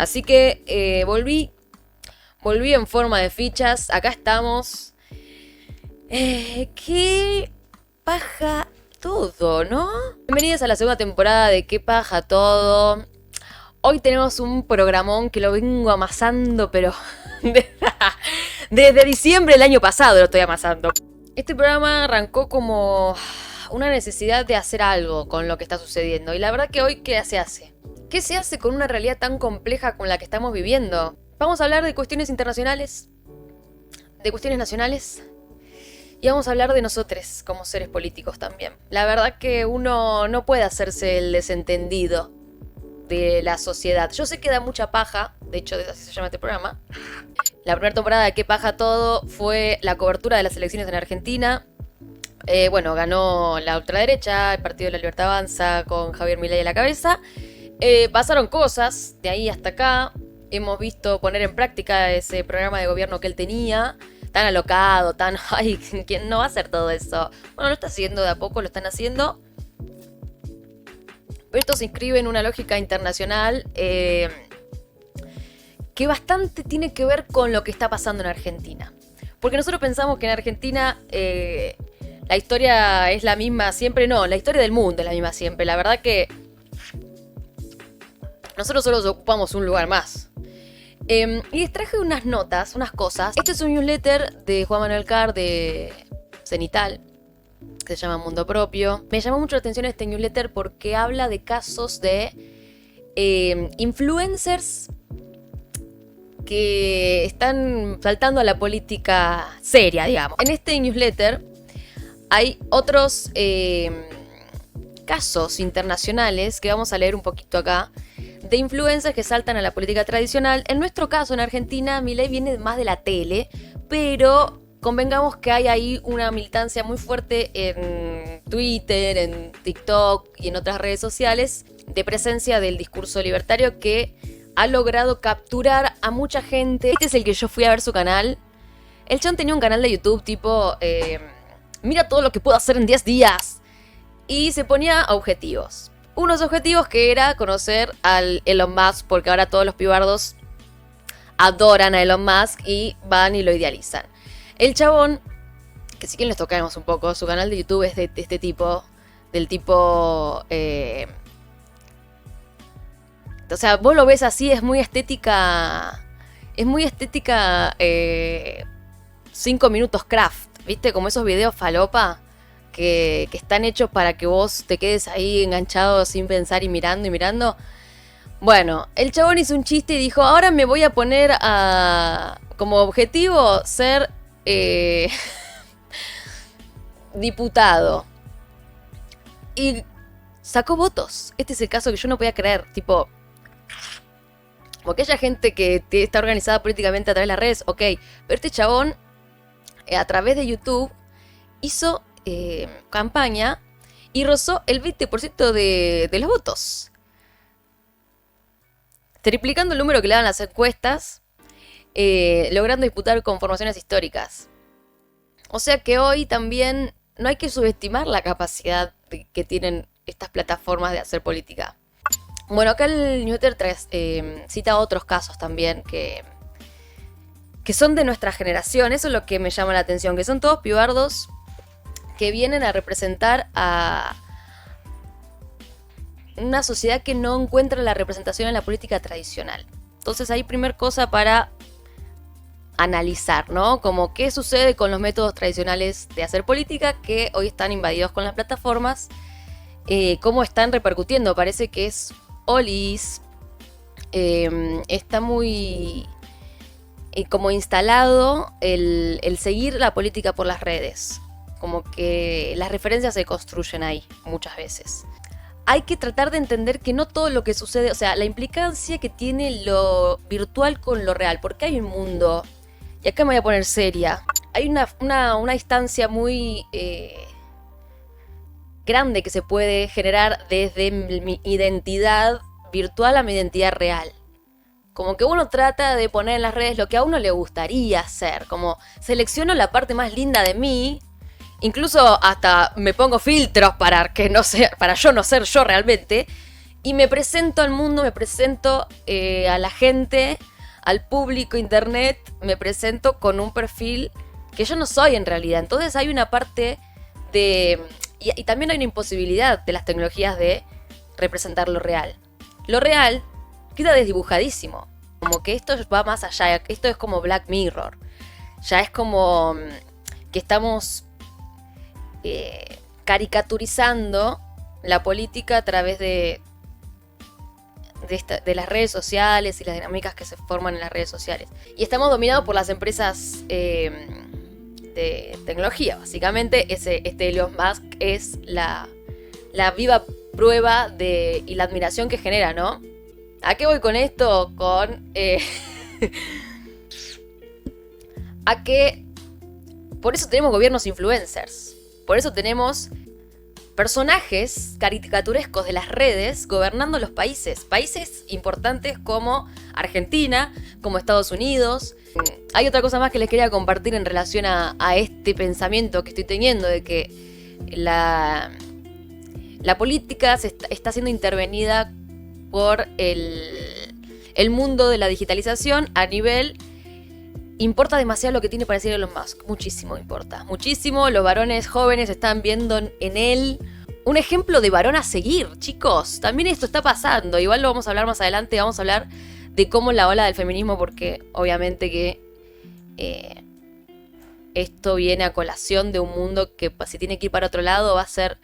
Así que volví en forma de fichas. Acá estamos. Qué paja todo, ¿no? Bienvenidos a la segunda temporada de Qué paja todo. Hoy tenemos un programón que lo vengo amasando, pero desde diciembre del año pasado lo estoy amasando. Este programa arrancó como una necesidad de hacer algo con lo que está sucediendo. Y la verdad que hoy, ¿qué se hace? ¿Qué se hace con una realidad tan compleja con la que estamos viviendo? Vamos a hablar de cuestiones internacionales, de cuestiones nacionales, y vamos a hablar de nosotros como seres políticos también. La verdad que uno no puede hacerse el desentendido de la sociedad. Yo sé que da mucha paja, de hecho así se llama este programa. La primera temporada de Qué paja todo fue la cobertura de las elecciones en Argentina. Ganó la ultraderecha, el Partido de la Libertad Avanza con Javier Milei a la cabeza. Pasaron cosas de ahí hasta acá. Hemos visto poner en práctica ese programa de gobierno que él tenía, tan alocado, tan... Ay, ¿quién no va a hacer todo eso? Bueno, lo está haciendo de a poco, lo están haciendo. Pero esto se inscribe en una lógica internacional que bastante tiene que ver con lo que está pasando en Argentina. Porque nosotros pensamos que en Argentina la historia es la misma siempre. No, la historia del mundo es la misma siempre. La verdad que nosotros solo ocupamos un lugar más. Y les traje unas notas, unas cosas. Este es un newsletter de Juan Manuel Carr de Cenital, que se llama Mundo Propio. Me llamó mucho la atención este newsletter porque habla de casos de influencers que están saltando a la política seria, digamos. En este newsletter hay otros casos internacionales que vamos a leer un poquito acá, de influencers que saltan a la política tradicional. En nuestro caso, en Argentina, Milei viene más de la tele, pero convengamos que hay ahí una militancia muy fuerte en Twitter, en TikTok y en otras redes sociales de presencia del discurso libertario que ha logrado capturar a mucha gente. Este es el que yo fui a ver su canal. El chabón tenía un canal de YouTube tipo, mira todo lo que puedo hacer en 10 días. Y se ponía objetivos. Unos objetivos que era conocer al Elon Musk, porque ahora todos los pibardos adoran a Elon Musk y van y lo idealizan. El chabón, que si quieren les tocamos un poco, su canal de YouTube es de este tipo, del tipo... o sea, vos lo ves así, es muy estética... 5 minutos craft, ¿viste? Como esos videos falopa que están hechos para que vos te quedes ahí enganchado sin pensar y mirando. Bueno, el chabón hizo un chiste y dijo, ahora me voy a poner como objetivo ser diputado. Y sacó votos. Este es el caso que yo no podía creer. Tipo, como aquella gente que está organizada políticamente a través de las redes, ok. Pero este chabón, a través de YouTube, hizo campaña y rozó el 20% de los votos. Triplicando el número que le dan las encuestas, logrando disputar con formaciones históricas. O sea que hoy también no hay que subestimar la capacidad que tienen estas plataformas de hacer política. Bueno, acá el newsletter cita otros casos también que son de nuestra generación. Eso es lo que me llama la atención, que son todos pibardos que vienen a representar a una sociedad que no encuentra la representación en la política tradicional. Entonces hay primer cosa para analizar, ¿no? Como qué sucede con los métodos tradicionales de hacer política que hoy están invadidos con las plataformas, cómo están repercutiendo. Parece que es olis, está muy como instalado el seguir la política por las redes. Como que las referencias se construyen ahí muchas veces. Hay que tratar de entender que no todo lo que sucede, o sea, la implicancia que tiene lo virtual con lo real, porque hay un mundo, y acá me voy a poner seria, hay una distancia muy grande que se puede generar desde mi identidad virtual a mi identidad real. Como que uno trata de poner en las redes lo que a uno le gustaría hacer, como selecciono la parte más linda de mí. Incluso hasta me pongo filtros para yo no ser yo realmente. Y me presento al mundo, me presento a la gente, al público internet, me presento con un perfil que yo no soy en realidad. Entonces hay una parte de... Y también hay una imposibilidad de las tecnologías de representar lo real. Lo real queda desdibujadísimo. Como que esto va más allá, esto es como Black Mirror. Ya es como que estamos caricaturizando la política a través de las redes sociales y las dinámicas que se forman en las redes sociales. Y estamos dominados por las empresas de tecnología. Básicamente, este Elon Musk es la viva prueba y la admiración que genera, ¿no? ¿A qué voy con esto? A que por eso tenemos gobiernos influencers. Por eso tenemos personajes caricaturescos de las redes gobernando los países. Países importantes como Argentina, como Estados Unidos. Hay otra cosa más que les quería compartir en relación a este pensamiento que estoy teniendo de que la política está siendo intervenida por el mundo de la digitalización a nivel... Importa demasiado lo que tiene para decir Elon Musk. Muchísimo importa. Muchísimo. Los varones jóvenes están viendo en él un ejemplo de varón a seguir, chicos. También esto está pasando. Igual lo vamos a hablar más adelante. Vamos a hablar de cómo la ola del feminismo, porque obviamente que esto viene a colación de un mundo que si tiene que ir para otro lado va a ser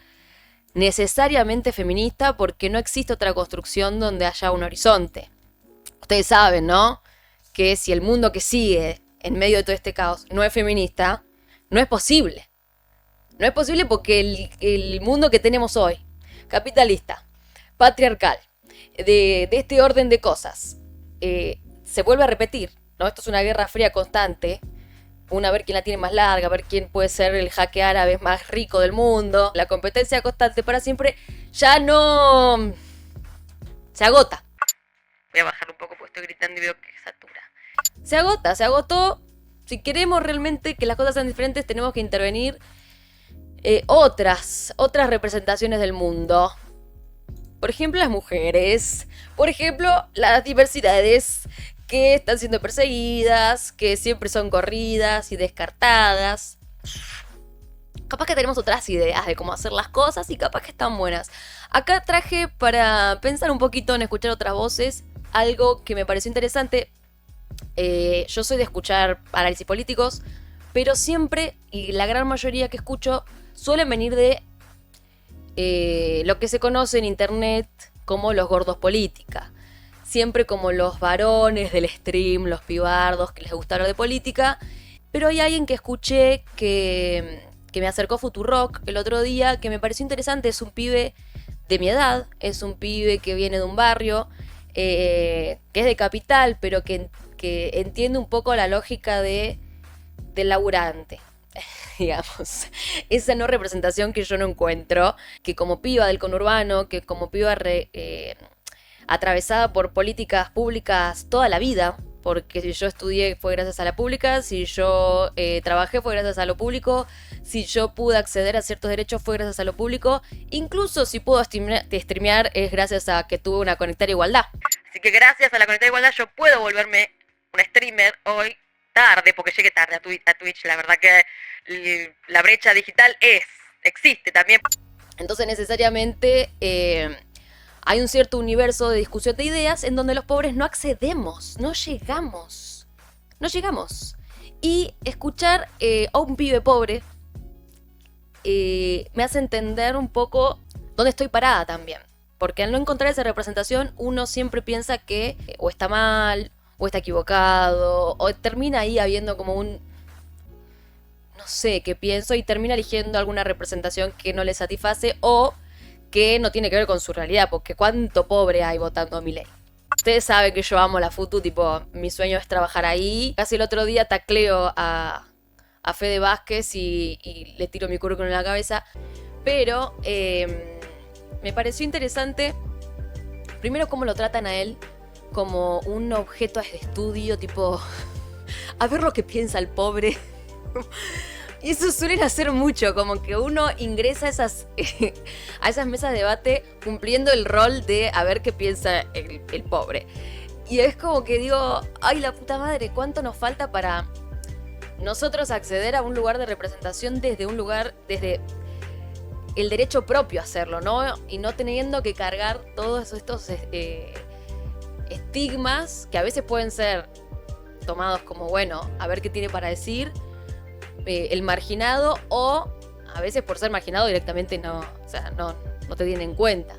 necesariamente feminista, porque no existe otra construcción donde haya un horizonte. Ustedes saben, ¿no? Que si el mundo que sigue en medio de todo este caos no es feminista, no es posible. No es posible porque el mundo que tenemos hoy, capitalista, patriarcal, de este orden de cosas, se vuelve a repetir, ¿no? Esto es una guerra fría constante, a ver quién la tiene más larga, a ver quién puede ser el jaque árabe más rico del mundo. La competencia constante para siempre ya no... se agota. Voy a bajar un poco porque estoy gritando y veo que satura. Se agotó. Si queremos realmente que las cosas sean diferentes, tenemos que intervenir otras representaciones del mundo. Por ejemplo, las mujeres. Por ejemplo, las diversidades que están siendo perseguidas, que siempre son corridas y descartadas. Capaz que tenemos otras ideas de cómo hacer las cosas y capaz que están buenas. Acá traje para pensar un poquito en escuchar otras voces algo que me pareció interesante. Yo soy de escuchar análisis políticos, pero siempre, y la gran mayoría que escucho, suelen venir de lo que se conoce en internet como los gordos política. Siempre como los varones del stream, los pibardos que les gusta hablar de política. Pero hay alguien que escuché que me acercó Futurock el otro día, que me pareció interesante. Es un pibe de mi edad, es un pibe que viene de un barrio, que es de capital, pero que entiende un poco la lógica del laburante, digamos. Esa no representación que yo no encuentro, que como piba del conurbano, que como piba atravesada por políticas públicas toda la vida, porque si yo estudié fue gracias a la pública, si yo trabajé fue gracias a lo público, si yo pude acceder a ciertos derechos fue gracias a lo público, incluso si puedo streamear es gracias a que tuve una Conectar Igualdad. Así que gracias a la Conectar Igualdad yo puedo volverme un streamer hoy tarde, porque llegué tarde a Twitch. La verdad que la brecha digital existe también. Entonces necesariamente hay un cierto universo de discusión de ideas en donde los pobres no accedemos, no llegamos. Y escuchar a un pibe pobre me hace entender un poco dónde estoy parada también. Porque al no encontrar esa representación, uno siempre piensa que o está mal, o está equivocado, o termina ahí habiendo como un... no sé qué pienso, y termina eligiendo alguna representación que no le satisface o que no tiene que ver con su realidad, porque cuánto pobre hay votando a Milei. Ustedes saben que yo amo la Futu, tipo, mi sueño es trabajar ahí. Casi el otro día tacleo a Fede Vázquez y le tiro mi currículum en la cabeza. Pero me pareció interesante, primero cómo lo tratan a él como un objeto de estudio, tipo, a ver lo que piensa el pobre. Y eso suelen hacer mucho, como que uno ingresa a esas mesas de debate cumpliendo el rol de a ver qué piensa el pobre. Y es como que digo, ay la puta madre, ¿cuánto nos falta para nosotros acceder a un lugar de representación desde el derecho propio a hacerlo, ¿no? Y no teniendo que cargar todos estos estigmas que a veces pueden ser tomados como, bueno, a ver qué tiene para decir el marginado, o a veces por ser marginado directamente no te tienen en cuenta.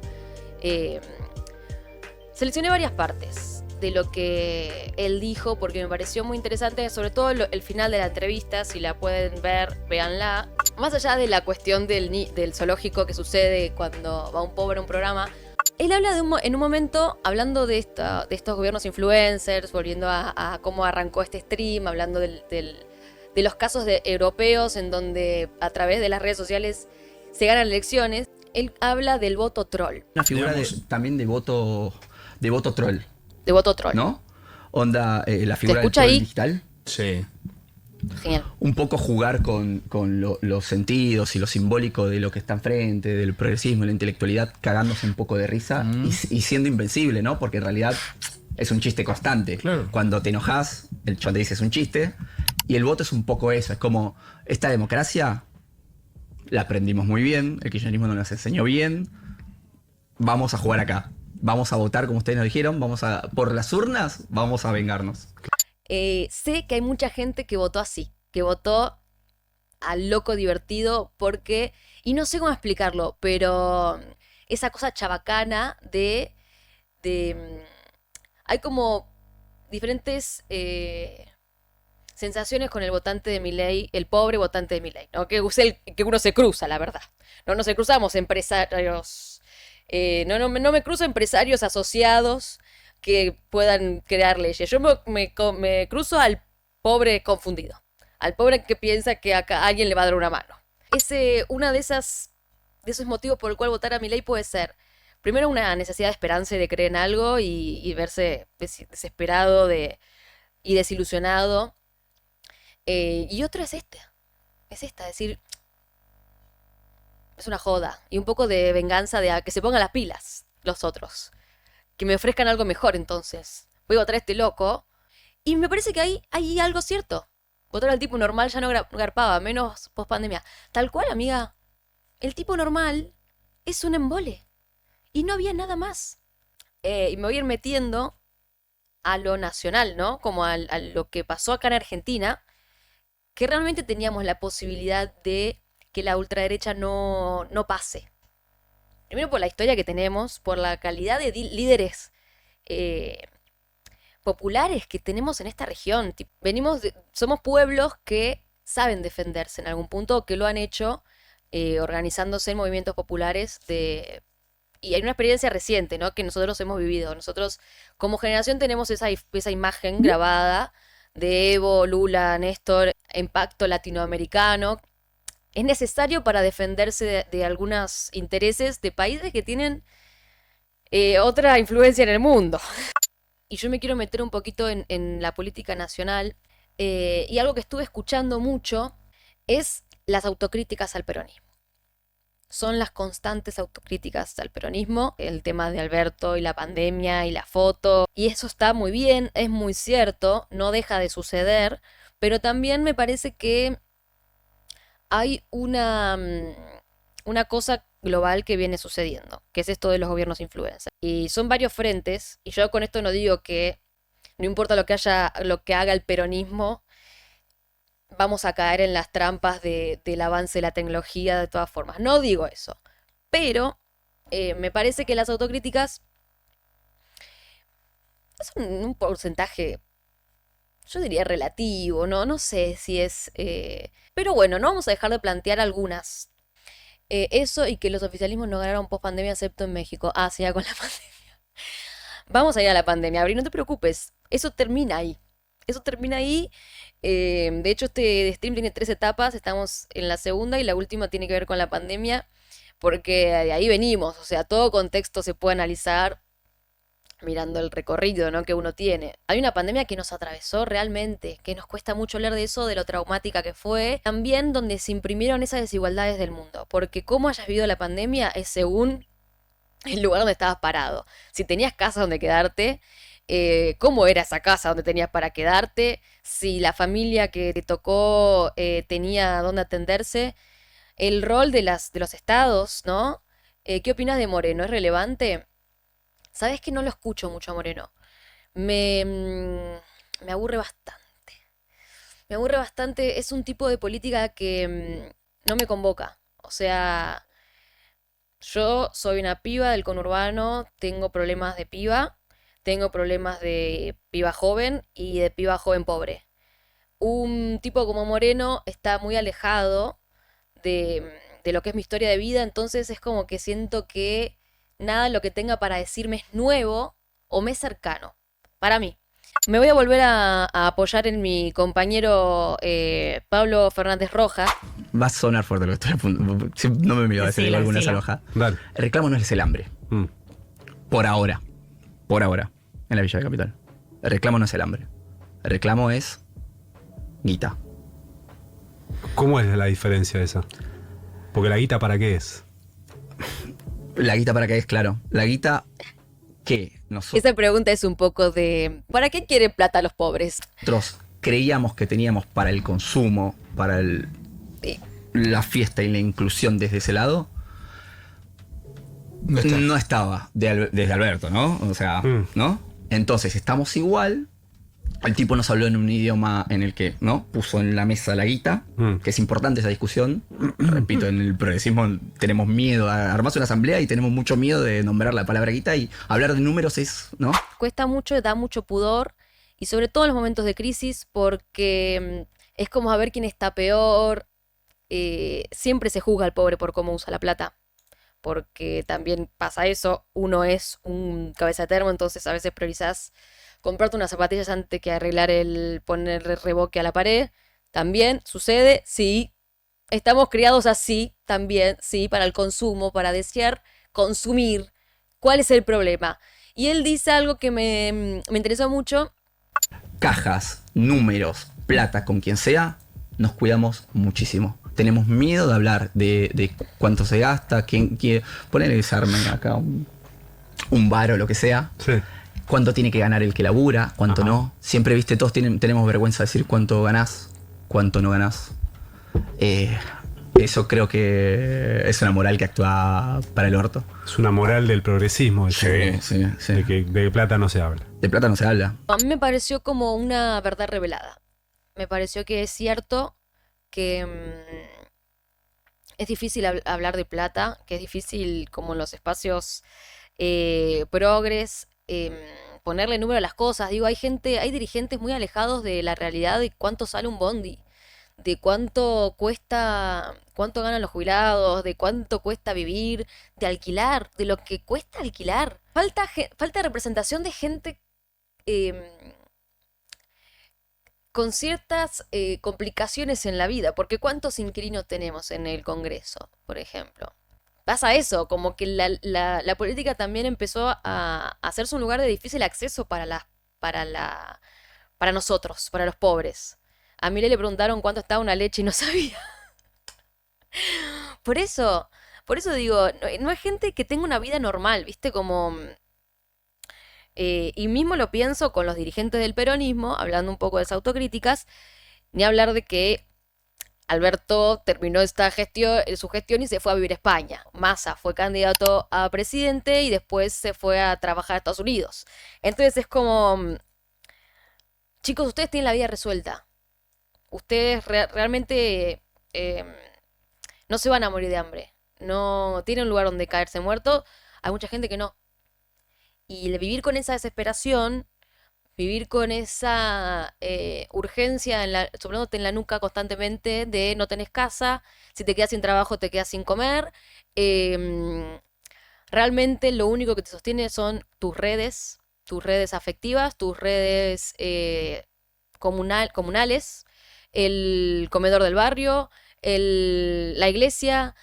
Seleccioné varias partes de lo que él dijo porque me pareció muy interesante, sobre todo el final de la entrevista. Si la pueden ver, véanla. Más allá de la cuestión del zoológico que sucede cuando va un pobre a un programa, él habla en un momento, hablando de estos gobiernos influencers, volviendo a cómo arrancó este stream, hablando de los casos europeos en donde a través de las redes sociales se ganan elecciones. Él habla del voto troll. Una figura también de voto troll. De voto troll. ¿No? Onda, la figura del escucha troll ahí? digital. Sí. Genial. Un poco jugar con los sentidos y lo simbólico de lo que está enfrente, del progresismo, la intelectualidad, cagándose un poco de risa y siendo invencible, ¿no? Porque en realidad es un chiste constante. Claro. Cuando te enojas, el chabón te dice es un chiste. Y el voto es un poco eso. Es como, esta democracia la aprendimos muy bien, el kirchnerismo nos la enseñó bien. Vamos a jugar acá. Vamos a votar como ustedes nos dijeron. Por las urnas, vamos a vengarnos. Sé que hay mucha gente que votó así, que votó al loco divertido porque, y no sé cómo explicarlo, pero esa cosa chabacana hay como diferentes sensaciones con el votante de Milei, el pobre votante de Milei, ¿no? Que uno se cruza, la verdad. No nos cruzamos empresarios, no me cruzo empresarios asociados que puedan crear leyes. Yo me cruzo al pobre confundido, al pobre que piensa que acá alguien le va a dar una mano. Una de esos motivos por el cual votar a Milei puede ser, primero, una necesidad de esperanza y de creer en algo y verse desesperado y desilusionado. Y otra es decir, es una joda y un poco de venganza de a que se pongan las pilas los otros. Que me ofrezcan algo mejor, entonces. Voy a votar a este loco. Y me parece que hay algo cierto. Votar al tipo normal ya no garpaba, menos post pandemia. Tal cual, amiga. El tipo normal es un embole. Y no había nada más. Y me voy a ir metiendo a lo nacional, ¿no? Como a lo que pasó acá en Argentina. Que realmente teníamos la posibilidad de que la ultraderecha no pase. Primero por la historia que tenemos, por la calidad de líderes populares que tenemos en esta región. Somos pueblos que saben defenderse en algún punto, que lo han hecho organizándose en movimientos populares y hay una experiencia reciente, ¿no? Que nosotros hemos vivido. Nosotros como generación tenemos esa imagen grabada de Evo, Lula, Néstor, impacto latinoamericano. Es necesario para defenderse de algunos intereses de países que tienen otra influencia en el mundo. Y yo me quiero meter un poquito en la política nacional. Y algo que estuve escuchando mucho es las autocríticas al peronismo. Son las constantes autocríticas al peronismo. El tema de Alberto y la pandemia y la foto. Y eso está muy bien, es muy cierto, no deja de suceder. Pero también me parece que hay una cosa global que viene sucediendo, que es esto de los gobiernos influencers. Y son varios frentes, y yo con esto no digo que no importa lo que haga el peronismo, vamos a caer en las trampas del avance de la tecnología de todas formas. No digo eso, pero me parece que las autocríticas es un porcentaje, yo diría relativo, no sé si es... pero bueno, no vamos a dejar de plantear algunas. Eso y que los oficialismos no ganaron post pandemia excepto en México. Ah, sí, ya con la pandemia. Vamos a ir a la pandemia, Abril, no te preocupes. Eso termina ahí. De hecho, este stream tiene 3 etapas. Estamos en la segunda y la última tiene que ver con la pandemia. Porque de ahí venimos. O sea, todo contexto se puede analizar. mirando el recorrido, ¿no?, que uno tiene. Hay una pandemia que nos atravesó realmente, que nos cuesta mucho hablar de eso, de lo traumática que fue. También donde se imprimieron esas desigualdades del mundo. Porque cómo hayas vivido la pandemia es según el lugar donde estabas parado. Si tenías casa donde quedarte, cómo era esa casa donde tenías para quedarte, si la familia que te tocó tenía dónde atenderse, el rol de los estados, ¿no? ¿Qué opinas de Moreno? ¿Es relevante? Sabes que no lo escucho mucho a Moreno. Me aburre bastante. Me aburre bastante. Es un tipo de política que no me convoca. O sea, yo soy una piba del conurbano, tengo problemas de piba, tengo problemas de piba joven y de piba joven pobre. Un tipo como Moreno está muy alejado de lo que es mi historia de vida, entonces es como que siento que nada de lo que tenga para decirme es nuevo o me es cercano, para mí. Me voy a volver a apoyar en mi compañero Pablo Fernández Roja. Va a sonar fuerte lo que estoy a punto. No me miro a decir alguna salvaja. Dale. El reclamo no es el hambre. Mm. Por ahora. Por ahora. En la Villa de Capital. El reclamo no es el hambre. El reclamo es guita. ¿Cómo es la diferencia esa? Porque la guita, ¿para qué es? La guita para qué es, claro. La guita que nosotros Esa pregunta es un poco de ¿para qué quieren plata los pobres? creíamos que teníamos para el consumo, para Sí. la fiesta y la inclusión desde ese lado, no estaba desde Alberto, ¿no? O sea, ¿no? Entonces estamos igual. El tipo nos habló en un idioma en el que, ¿no?, puso en la mesa la guita, que es importante esa discusión. Repito, en el progresismo tenemos miedo a armarse una asamblea y tenemos mucho miedo de nombrar la palabra guita, y hablar de números es, ¿no? Cuesta mucho, da mucho pudor y sobre todo en los momentos de crisis porque es como a ver quién está peor. Siempre se juzga al pobre por cómo usa la plata, porque también pasa eso, uno es un cabeza de termo, entonces a veces priorizás comprarte unas zapatillas antes que arreglar el poner reboque a la pared. También sucede, sí, estamos criados así, también, sí, para el consumo, para desear consumir. ¿Cuál es el problema? Y él dice algo que me interesó mucho. Cajas, números, plata, con quien sea, nos cuidamos muchísimo. Tenemos miedo de hablar de cuánto se gasta, quién quiere poner que se arme acá un bar o lo que sea. Sí. Cuánto tiene que ganar el que labura, cuánto no. Siempre, viste, todos tenemos vergüenza de decir cuánto ganás, cuánto no ganás. Eso creo que es una moral que actúa para el orto. Es una moral del progresismo. Sí. De que plata no se habla. De plata no se habla. A mí me pareció como una verdad revelada. Me pareció que es cierto que es difícil hablar de plata, que es difícil como en los espacios progres, ponerle número a las cosas. Digo, hay dirigentes muy alejados de la realidad de cuánto sale un bondi, de cuánto cuesta, cuánto ganan los jubilados, de cuánto cuesta vivir, de alquilar, de lo que cuesta alquilar. Falta representación de gente em, con ciertas complicaciones en la vida, porque ¿cuántos inquilinos tenemos en el Congreso, por ejemplo? Pasa eso, como que la política también empezó a hacerse un lugar de difícil acceso para nosotros, para los pobres. A Milei le preguntaron cuánto estaba una leche y no sabía. Por eso, por eso digo, no es gente que tenga una vida normal, ¿viste? Como y mismo lo pienso con los dirigentes del peronismo, hablando un poco de esas autocríticas, ni hablar de que Alberto terminó su gestión y se fue a vivir a España. Massa fue candidato a presidente y después se fue a trabajar a Estados Unidos. Entonces es como, chicos, ustedes tienen la vida resuelta. Ustedes realmente no se van a morir de hambre. No tienen un lugar donde caerse muerto. Hay mucha gente que no. Y vivir con esa desesperación, vivir con esa urgencia soplándote en la nuca constantemente de no tenés casa, si te quedas sin trabajo te quedas sin comer. Realmente lo único que te sostiene son tus redes afectivas, tus redes comunales, el comedor del barrio, la iglesia.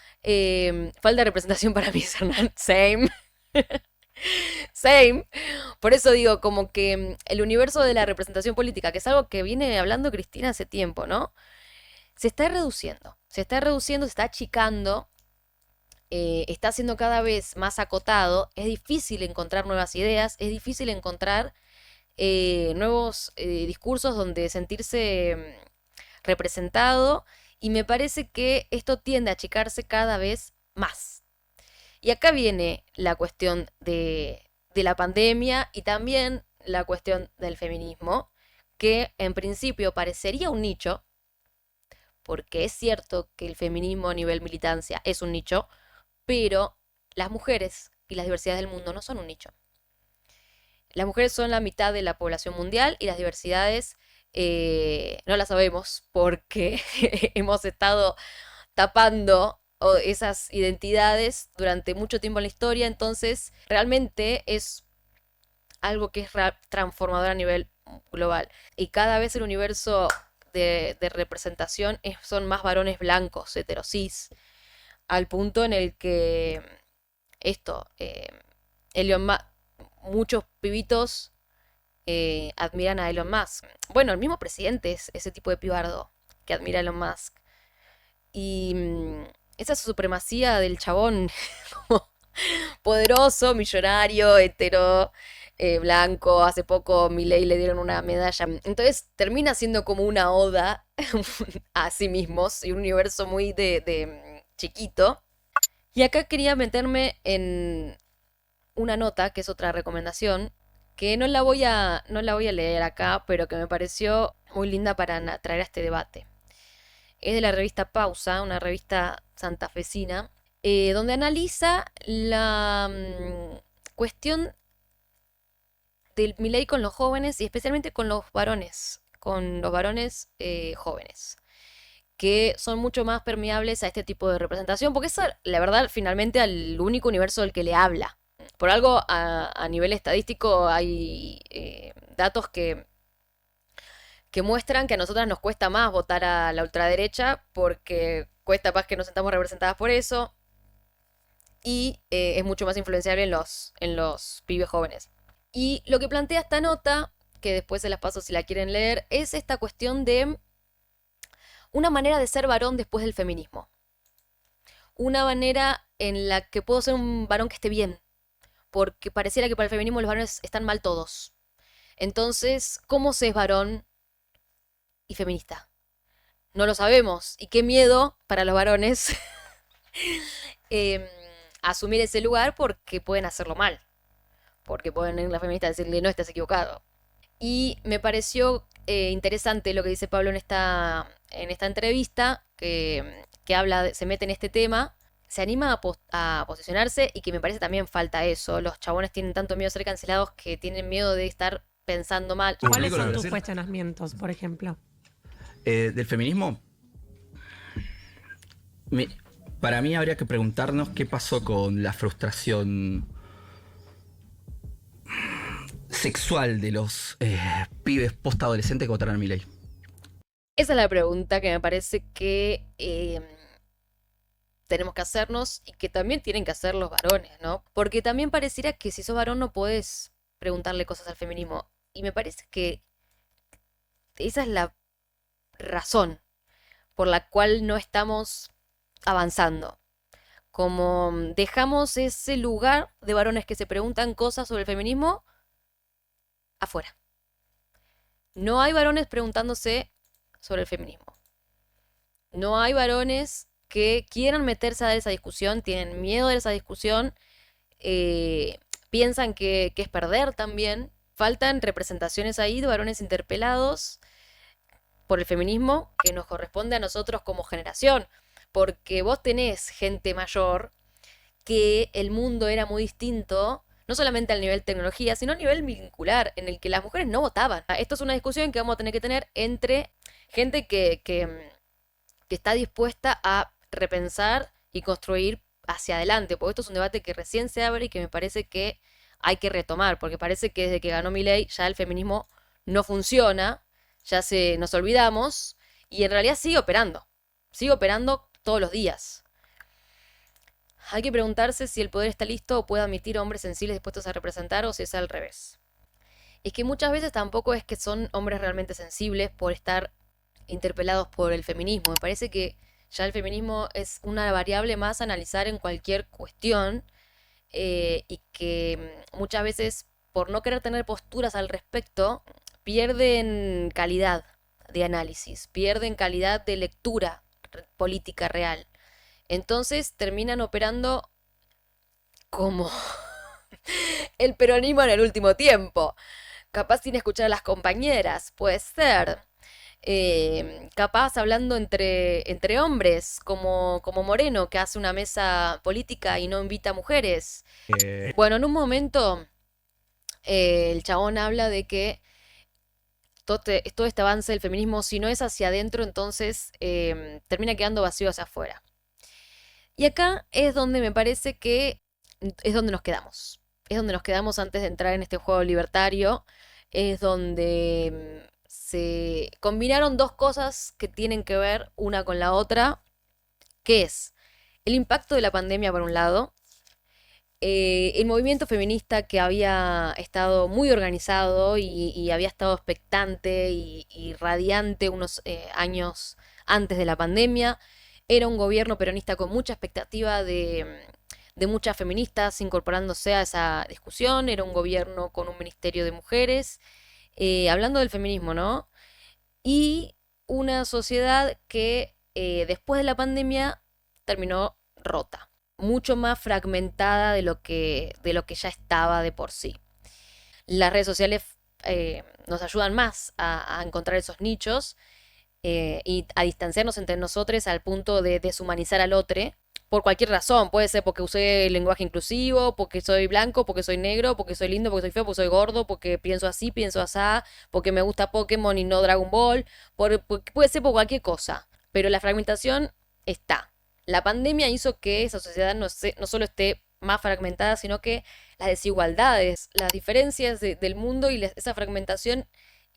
Falta de representación para mí, Hernán. Same. Same. Por eso digo, como que el universo de la representación política, que es algo que viene hablando Cristina hace tiempo, ¿no? Se está reduciendo, se está reduciendo, se está achicando, está siendo cada vez más acotado, es difícil encontrar nuevas ideas, es difícil encontrar nuevos discursos donde sentirse representado y me parece que esto tiende a achicarse cada vez más. Y acá viene la cuestión de la pandemia y también la cuestión del feminismo, que en principio parecería un nicho, porque es cierto que el feminismo a nivel militancia es un nicho, pero las mujeres y las diversidades del mundo no son un nicho. Las mujeres son la mitad de la población mundial y las diversidades no las sabemos porque hemos estado tapando esas identidades durante mucho tiempo en la historia, entonces realmente es algo que es transformador a nivel global. Y cada vez el universo de representación son más varones blancos, heterosis, al punto en el que esto, Elon Musk, muchos pibitos admiran a Elon Musk. Bueno, el mismo presidente es ese tipo de pibardo que admira a Elon Musk. Y esa supremacía del chabón como poderoso, millonario, hetero, blanco. Hace poco Milei le dieron una medalla. Entonces termina siendo como una oda a sí mismos y un universo muy de chiquito. Y acá quería meterme en una nota, que es otra recomendación, que no la voy a leer acá, pero que me pareció muy linda para traer a este debate. Es de la revista Pausa, una revista santafesina, donde analiza la cuestión del Milei con los jóvenes y especialmente con los varones jóvenes, que son mucho más permeables a este tipo de representación, porque es, la verdad, finalmente al único universo del que le habla. Por algo, a nivel estadístico, hay datos que muestran que a nosotras nos cuesta más votar a la ultraderecha, porque cuesta más que nos sentamos representadas por eso, y es mucho más influenciable en los pibes jóvenes. Y lo que plantea esta nota, que después se las paso si la quieren leer, es esta cuestión de una manera de ser varón después del feminismo. Una manera en la que puedo ser un varón que esté bien, porque pareciera que para el feminismo los varones están mal todos. Entonces, ¿cómo se es varón y feminista? No lo sabemos. Y qué miedo para los varones asumir ese lugar porque pueden hacerlo mal. Porque pueden ir la feminista decirle, no, estás equivocado. Y me pareció interesante lo que dice Pablo en esta entrevista, que habla, se mete en este tema, se anima a posicionarse y que me parece también falta eso. Los chabones tienen tanto miedo de ser cancelados que tienen miedo de estar pensando mal. ¿Cuáles son tus Brasil? cuestionamientos, por ejemplo? Del feminismo, para mí habría que preguntarnos qué pasó con la frustración sexual de los pibes postadolescentes que votaron a Milei. Esa es la pregunta que me parece que tenemos que hacernos y que también tienen que hacer los varones, ¿no? Porque también pareciera que si sos varón no podés preguntarle cosas al feminismo. Y me parece que esa es la razón por la cual no estamos avanzando. Como dejamos ese lugar de varones que se preguntan cosas sobre el feminismo afuera. No hay varones preguntándose sobre el feminismo. No hay varones que quieran meterse a dar esa discusión, tienen miedo de esa discusión, piensan que es perder también. Faltan representaciones ahí de varones interpelados por el feminismo que nos corresponde a nosotros como generación. Porque vos tenés gente mayor que el mundo era muy distinto, no solamente al nivel tecnología, sino a nivel vincular, en el que las mujeres no votaban. Esto es una discusión que vamos a tener que tener entre gente que está dispuesta a repensar y construir hacia adelante, porque esto es un debate que recién se abre y que me parece que hay que retomar, porque parece que desde que ganó Milei ya el feminismo no funciona, ya nos olvidamos, y en realidad sigue operando todos los días. Hay que preguntarse si el poder está listo o puede admitir hombres sensibles dispuestos a representar o si es al revés. Es que muchas veces tampoco es que son hombres realmente sensibles por estar interpelados por el feminismo. Me parece que ya el feminismo es una variable más a analizar en cualquier cuestión y que muchas veces por no querer tener posturas al respecto pierden calidad de análisis, pierden calidad de lectura política real. Entonces terminan operando como el peronismo en el último tiempo. Capaz sin escuchar a las compañeras, puede ser. Capaz hablando entre hombres, como Moreno, que hace una mesa política y no invita a mujeres. Bueno, en un momento el chabón habla de que todo este avance del feminismo, si no es hacia adentro, entonces termina quedando vacío hacia afuera. Y acá es donde me parece que es donde nos quedamos. Es donde nos quedamos antes de entrar en este juego libertario. Es donde se combinaron dos cosas que tienen que ver una con la otra, que es el impacto de la pandemia por un lado, el movimiento feminista que había estado muy organizado y había estado expectante y radiante unos años antes de la pandemia. Era un gobierno peronista con mucha expectativa de muchas feministas incorporándose a esa discusión. Era un gobierno con un ministerio de mujeres, hablando del feminismo, ¿no? Y una sociedad que después de la pandemia terminó rota, mucho más fragmentada de lo que ya estaba de por sí. Las redes sociales nos ayudan más a encontrar esos nichos y a distanciarnos entre nosotros al punto de deshumanizar al otro por cualquier razón. Puede ser porque usé el lenguaje inclusivo, porque soy blanco, porque soy negro, porque soy lindo, porque soy feo, porque soy gordo, porque pienso así, pienso asá, porque me gusta Pokémon y no Dragon Ball. Puede ser por cualquier cosa. Pero la fragmentación está. La pandemia hizo que esa sociedad no solo esté más fragmentada, sino que las desigualdades, las diferencias del mundo y esa fragmentación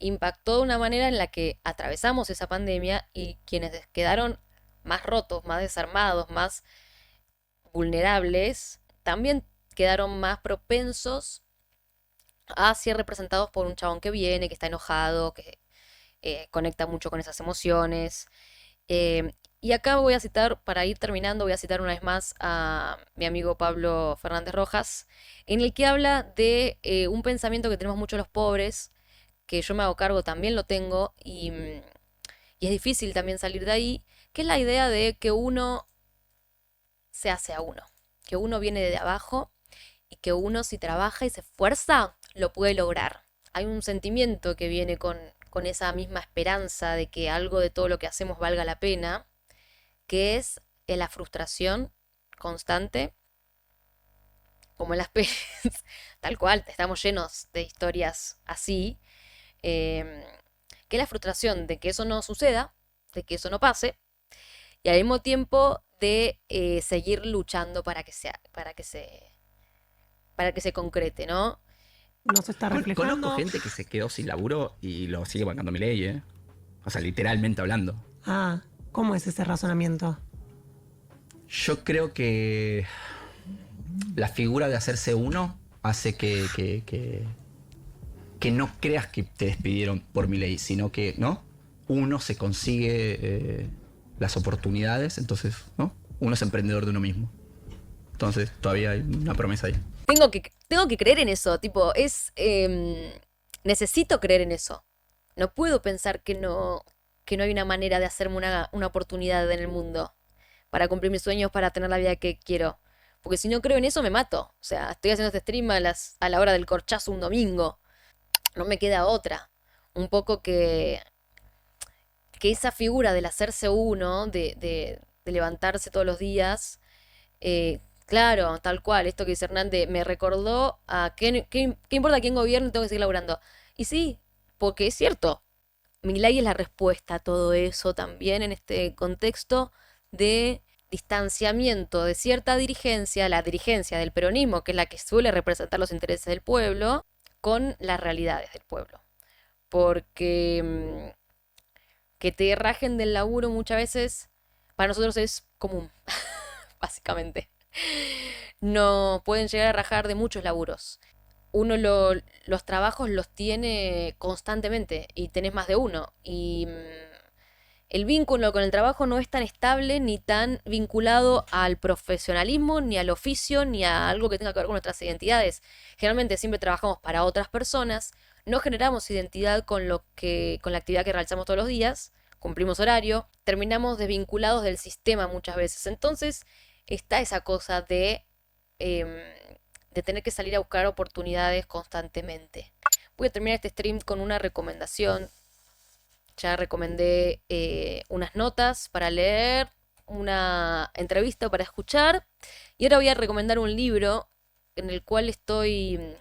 impactó de una manera en la que atravesamos esa pandemia y quienes quedaron más rotos, más desarmados, más vulnerables, también quedaron más propensos a ser representados por un chabón que viene, que está enojado, que conecta mucho con esas emociones. Y acá voy a citar, para ir terminando, voy a citar una vez más a mi amigo Pablo Fernández Rojas, en el que habla de un pensamiento que tenemos mucho los pobres, que yo me hago cargo, también lo tengo, y es difícil también salir de ahí, que es la idea de que uno se hace a uno, que uno viene de abajo y que uno si trabaja y se esfuerza, lo puede lograr. Hay un sentimiento que viene con esa misma esperanza de que algo de todo lo que hacemos valga la pena, que es la frustración constante, como en las pelis, tal cual, estamos llenos de historias así, que es la frustración de que eso no suceda, de que eso no pase, y al mismo tiempo de seguir luchando para que se concrete, ¿no? No se está reflejando. Conozco gente que se quedó sin laburo y lo sigue bancando Milei, ¿eh? O sea, literalmente hablando. Ah, ¿cómo es ese razonamiento? Yo creo que la figura de hacerse uno hace que no creas que te despidieron por Milei, sino que, ¿no? Uno se consigue las oportunidades, entonces, ¿no? Uno es emprendedor de uno mismo. Entonces, todavía hay una promesa ahí. Tengo que creer en eso, tipo, necesito creer en eso. No puedo pensar que no hay una manera de hacerme una oportunidad en el mundo para cumplir mis sueños, para tener la vida que quiero. Porque si no creo en eso, me mato. O sea, estoy haciendo este stream a la hora del corchazo un domingo. No me queda otra. Un poco que esa figura del hacerse uno, de levantarse todos los días, claro, tal cual, esto que dice Hernández, me recordó a qué importa quién gobierne, tengo que seguir laburando. Y sí, porque es cierto, Milei es la respuesta a todo eso también en este contexto de distanciamiento de cierta dirigencia, la dirigencia del peronismo, que es la que suele representar los intereses del pueblo, con las realidades del pueblo. Porque que te rajen del laburo muchas veces para nosotros es común, básicamente. no pueden llegar a rajar de muchos laburos. Uno los trabajos los tiene constantemente y tenés más de uno. Y el vínculo con el trabajo no es tan estable ni tan vinculado al profesionalismo, ni al oficio, ni a algo que tenga que ver con nuestras identidades. Generalmente siempre trabajamos para otras personas, no generamos identidad con la actividad que realizamos todos los días, cumplimos horario, terminamos desvinculados del sistema muchas veces. Entonces está esa cosa de tener que salir a buscar oportunidades constantemente. Voy a terminar este stream con una recomendación. Ya recomendé unas notas para leer, una entrevista para escuchar, y ahora voy a recomendar un libro en el cual estoy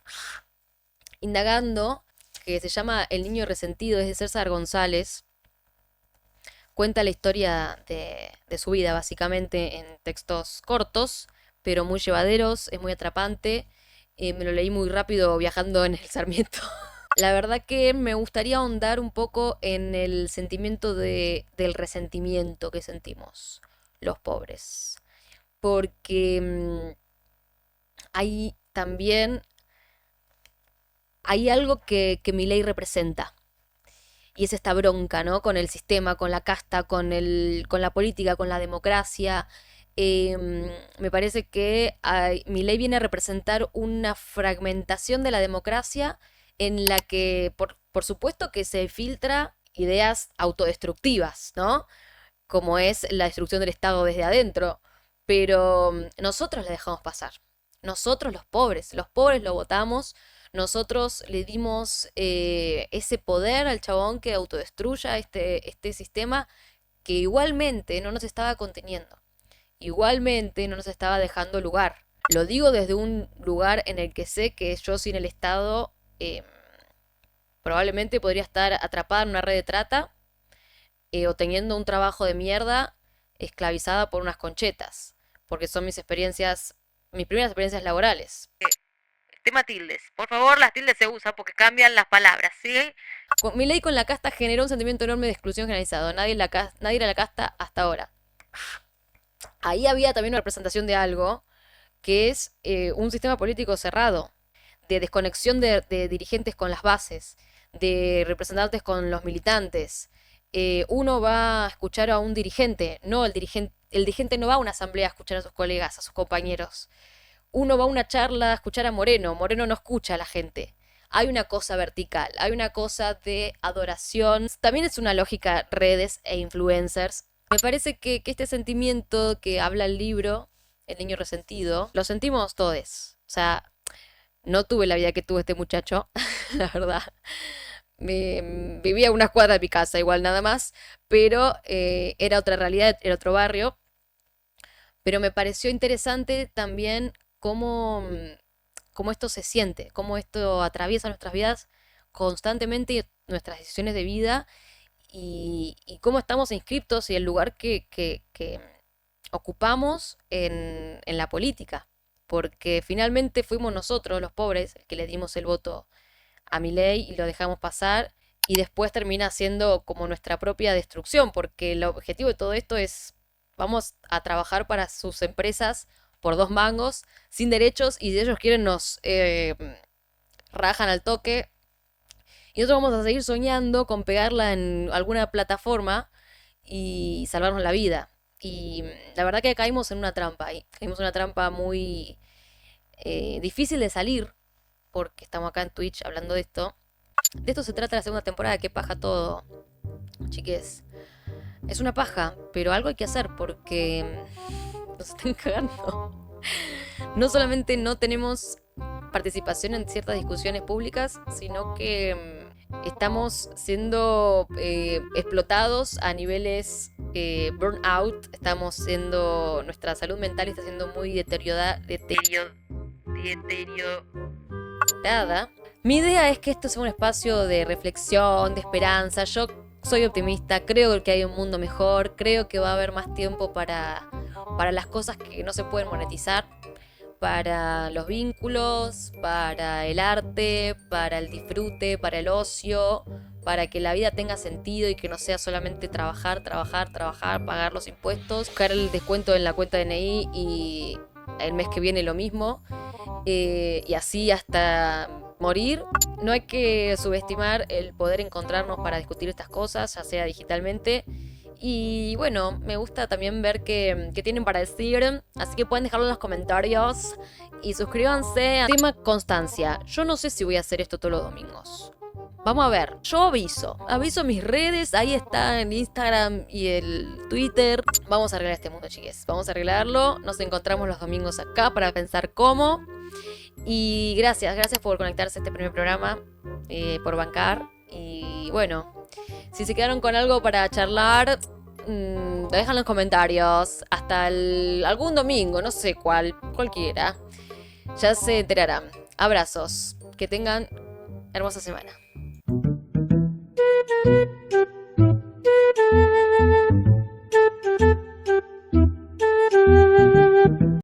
indagando, que se llama El niño resentido, es de César González. Cuenta la historia de su vida, básicamente, en textos cortos, pero muy llevaderos, es muy atrapante. Me lo leí muy rápido viajando en el Sarmiento. La verdad que me gustaría ahondar un poco en el sentimiento del resentimiento que sentimos los pobres. Porque hay también hay algo que Milei representa. Y es esta bronca, ¿no? Con el sistema, con la casta, con la política, con la democracia. Me parece que Milei viene a representar una fragmentación de la democracia en la que, por supuesto, que se filtra ideas autodestructivas, ¿no? Como es la destrucción del Estado desde adentro. Pero nosotros le dejamos pasar. Nosotros los pobres lo votamos. Nosotros le dimos ese poder al chabón que autodestruya este sistema que igualmente no nos estaba conteniendo. Igualmente no nos estaba dejando lugar. Lo digo desde un lugar en el que sé que yo sin el Estado probablemente podría estar atrapada en una red de trata o teniendo un trabajo de mierda esclavizada por unas conchetas. Porque son mis primeras experiencias laborales. Tema tildes. Por favor, las tildes se usan porque cambian las palabras, ¿sí? Milei con la casta generó un sentimiento enorme de exclusión generalizado. Nadie era la casta hasta ahora. Ahí había también una representación de algo que es un sistema político cerrado, de desconexión de dirigentes con las bases, de representantes con los militantes. Uno va a escuchar a un dirigente, no el dirigente no va a una asamblea a escuchar a sus colegas, a sus compañeros. Uno va a una charla a escuchar a Moreno no escucha a la gente. Hay una cosa vertical, hay una cosa de adoración. También es una lógica redes e influencers. Me parece que este sentimiento que habla el libro, El niño resentido, lo sentimos todos. O sea, no tuve la vida que tuvo este muchacho, la verdad. Vivía a unas cuadras de mi casa, igual nada más, pero era otra realidad, era otro barrio. Pero me pareció interesante también cómo esto se siente, cómo esto atraviesa nuestras vidas constantemente y nuestras decisiones de vida y cómo estamos inscriptos y el lugar que ocupamos en la política. Porque finalmente fuimos nosotros, los pobres, el que le dimos el voto a Milei y lo dejamos pasar y después termina siendo como nuestra propia destrucción, porque el objetivo de todo esto es vamos a trabajar para sus empresas por 2 mangos, sin derechos, y si ellos quieren nos rajan al toque. Y nosotros vamos a seguir soñando con pegarla en alguna plataforma y salvarnos la vida. Y la verdad que caímos en una trampa ahí. Caímos en una trampa muy difícil de salir, porque estamos acá en Twitch hablando de esto. De esto se trata la segunda temporada, que paja todo, chiques. Es una paja, pero algo hay que hacer porque nos están cagando. No solamente no tenemos participación en ciertas discusiones públicas, sino que estamos siendo explotados a niveles burnout. Nuestra salud mental está siendo muy deteriorada. Mi idea es que esto sea un espacio de reflexión, de esperanza. Yo soy optimista, creo que hay un mundo mejor, creo que va a haber más tiempo para las cosas que no se pueden monetizar, para los vínculos, para el arte, para el disfrute, para el ocio, para que la vida tenga sentido y que no sea solamente trabajar, pagar los impuestos, buscar el descuento en la cuenta DNI el mes que viene lo mismo, y así hasta morir. No hay que subestimar el poder encontrarnos para discutir estas cosas, ya sea digitalmente. Y bueno, me gusta también ver qué tienen para decir, así que pueden dejarlo en los comentarios y suscríbanse. Tema constancia, yo no sé si voy a hacer esto todos los domingos. Vamos a ver, yo aviso mis redes, ahí está en Instagram y el Twitter. Vamos a arreglar este mundo, chiques, vamos a arreglarlo. Nos encontramos los domingos acá para pensar cómo. Y gracias por conectarse a este primer programa, por bancar. Y bueno, si se quedaron con algo para charlar, lo dejan en los comentarios. Hasta algún domingo, no sé cualquiera. Ya se enterarán. Abrazos, que tengan hermosa semana.